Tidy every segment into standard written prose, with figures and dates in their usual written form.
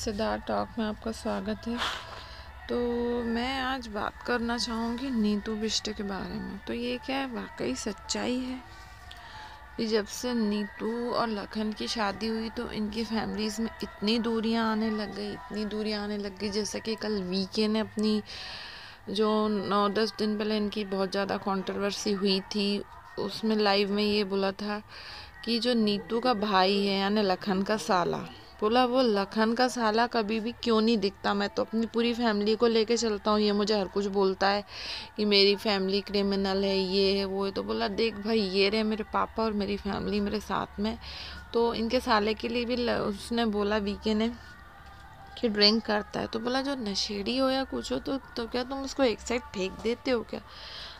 किस्सेदार talk में आपका स्वागत है। तो मैं आज बात करना चाहूँगी नीतू बिष्ट के बारे में। तो ये क्या है, वाकई सच्चाई है कि जब से नीतू और लखन की शादी हुई तो इनकी फैमिलीज़ में इतनी दूरियां आने लग गई। जैसे कि कल वीके ने अपनी जो 9-10 दिन पहले इनकी बहुत ज़्यादा कंट्रोवर्सी हुई थी, उसमें लाइव में ये बोला था कि जो नीतू का भाई है यानी लखन का साला, बोला वो लखन का साला कभी भी क्यों नहीं दिखता। मैं तो अपनी पूरी फैमिली को लेके चलता हूँ, ये मुझे हर कुछ बोलता है कि मेरी फैमिली क्रिमिनल है, ये है वो है। तो बोला देख भाई, ये रहे मेरे पापा और मेरी फैमिली मेरे साथ में। तो इनके साले के लिए भी उसने बोला, वीके ने, कि ड्रिंक करता है। तो बोला जो नशेड़ी हो या कुछ हो तो क्या तुम उसको एक साइड फेंक देते हो क्या।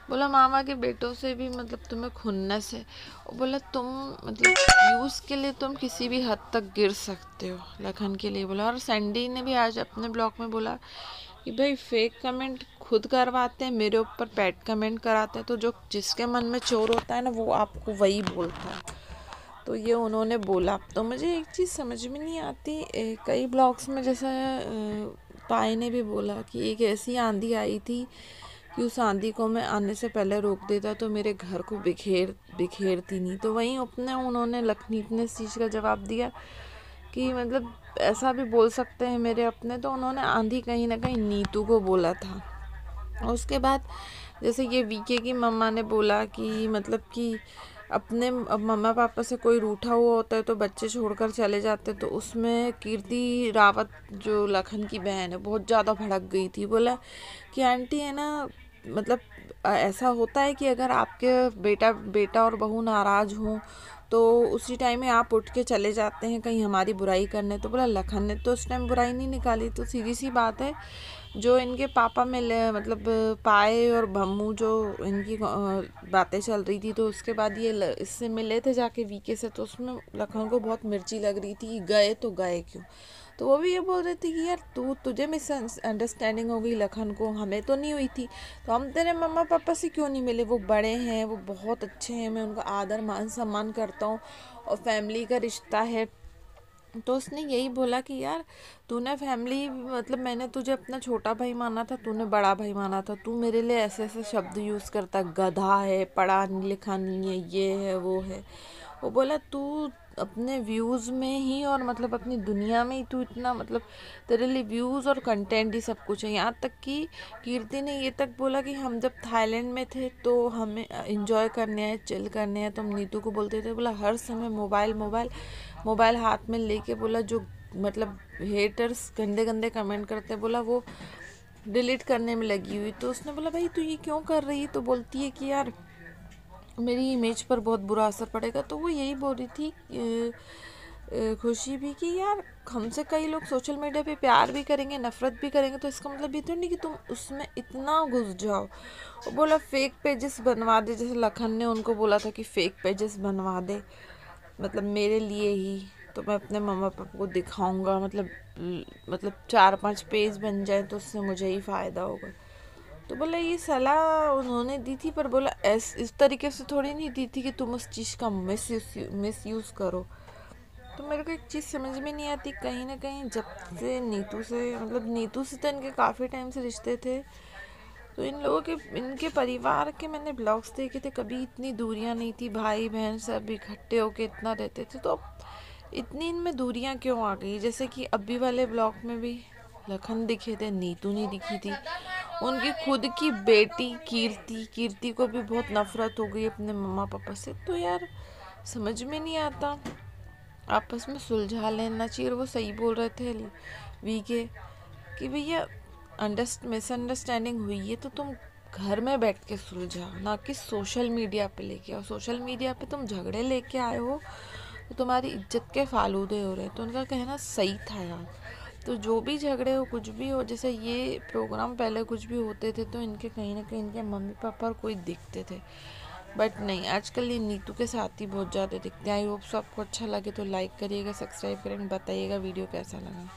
बोला मामा के बेटों से भी मतलब तुम्हें खुन्नस है। और बोला तुम मतलब यूज़ के लिए तुम किसी भी हद तक गिर सकते हो, लखन के लिए बोला। और सैंडी ने भी आज अपने ब्लॉग में बोला कि भाई फेक कमेंट खुद करवाते हैं, मेरे ऊपर पैड कमेंट कराते हैं, तो जो जिसके मन में चोर होता है ना, वो आपको वही बोलता है। तो ये उन्होंने बोला। तो मुझे एक चीज़ समझ में नहीं आती, कई ब्लॉग्स में जैसे पाए ने भी बोला कि एक ऐसी आंधी आई थी कि उस आंधी को मैं आने से पहले रोक देता तो मेरे घर को बिखेरती नहीं। तो वहीं अपने उन्होंने लखनीत ने इस चीज़ का जवाब दिया कि मतलब ऐसा भी बोल सकते हैं मेरे अपने। तो उन्होंने आंधी कहीं ना कहीं नीतू को बोला था। और उसके बाद जैसे ये वीके की मम्मा ने बोला कि मतलब कि अपने मम्मा पापा से कोई रूठा हुआ होता है तो बच्चे छोड़कर चले जाते। तो उसमें कीर्ति रावत जो लखन की बहन है बहुत ज़्यादा भड़क गई थी। बोला कि आंटी है ना, मतलब ऐसा होता है कि अगर आपके बेटा और बहू नाराज़ हों तो उसी टाइम में आप उठ के चले जाते हैं कहीं हमारी बुराई करने। तो बोला लखन ने तो उस टाइम बुराई नहीं निकाली। तो सीधी सी बात है, जो इनके पापा मिले मतलब पाए और भम्मू जो इनकी बातें चल रही थी, तो उसके बाद ये इससे मिले थे जाके वीके से। तो उसमें लखन को बहुत मिर्ची लग रही थी कि गए तो गए क्यों। तो वो भी ये बोल रही थी कि यार तुझे मिसअंडरस्टैंडिंग हो गई लखन को, हमें तो नहीं हुई थी। तो हम तेरे मम्मा पापा से क्यों नहीं मिले, वो बड़े हैं, वो बहुत अच्छे हैं, मैं उनका आदर मान सम्मान करता हूँ और फैमिली का रिश्ता है। तो उसने यही बोला कि यार तूने फैमिली मतलब मैंने तुझे अपना छोटा भाई माना था, तूने बड़ा भाई माना था, तू मेरे लिए ऐसे ऐसे शब्द यूज़ करता, गधा है, पढ़ा लिखा नहीं है, ये है वो है। वो बोला तू अपने व्यूज़ में ही और मतलब अपनी दुनिया में ही तू इतना मतलब तेरे लिए व्यूज़ और कंटेंट ही सब कुछ है। यहाँ तक कि कीर्ति ने ये तक बोला कि हम जब थाईलैंड में थे तो हमें इंजॉय करने हैं, चिल करने हैं, तो हम नीतू को बोलते थे, बोला हर समय मोबाइल मोबाइल मोबाइल हाथ में लेके, बोला जो मतलब हेटर्स गंदे गंदे कमेंट करते हैं, बोला वो डिलीट करने में लगी हुई। तो उसने बोला भाई तू ये क्यों कर रही है। तो बोलती है कि यार मेरी इमेज पर बहुत बुरा असर पड़ेगा। तो वो यही बोल रही थी खुशी भी कि यार हमसे कई लोग सोशल मीडिया पे प्यार भी करेंगे, नफरत भी करेंगे, तो इसका मतलब ये तो नहीं कि तुम उसमें इतना घुस जाओ। वो बोला फेक पेजेस बनवा दे, जैसे लखन ने उनको बोला था कि फेक पेजेस बनवा दे मतलब मेरे लिए ही, तो मैं अपने मम्मा पापा को दिखाऊंगा, मतलब 4-5 पेज बन जाए तो उससे मुझे ही फ़ायदा होगा। तो बोला ये सलाह उन्होंने दी थी, पर बोला इस तरीके से थोड़ी नहीं दी थी कि तुम उस चीज़ का मिस यूज़ करो। तो मेरे को एक चीज़ समझ में नहीं आती, कहीं ना कहीं जब से नीतू से तो इनके काफ़ी टाइम से रिश्ते थे, तो इन लोगों के इनके परिवार के मैंने ब्लॉग्स देखे थे, कभी इतनी दूरियां नहीं थी, भाई बहन सब इकट्ठे होके इतना रहते थे। तो इतनी इनमें दूरियां क्यों आ गई। जैसे कि अभी वाले ब्लॉग में भी लखन दिखे थे, नीतू नहीं दिखी थी। उनकी खुद की बेटी कीर्ति को भी बहुत नफरत हो गई अपने मम्मा पापा से। तो यार समझ में नहीं आता, आपस में सुलझा लेना चाहिए। वो सही बोल रहे थे वीके कि भैया मिसअंडरस्टैंडिंग हुई है तो तुम घर में बैठ के सुलझाओ, ना कि सोशल मीडिया पे लेके आओ। सोशल मीडिया पे तुम झगड़े लेके आए हो तो तुम्हारी इज्जत के फालूदे हो रहे हैं। तो उनका कहना सही था यार। तो जो भी झगड़े हो, कुछ भी हो, जैसे ये प्रोग्राम पहले कुछ भी होते थे तो इनके कहीं ना कहीं इनके मम्मी पापा और कोई दिखते थे, बट नहीं, आजकल ये नीतू के साथ ही बहुत ज़्यादा दिखते हैं। आई होप सबको अच्छा लगे तो लाइक करिएगा, सब्सक्राइब करेंगे, बताइएगा वीडियो कैसा लगा।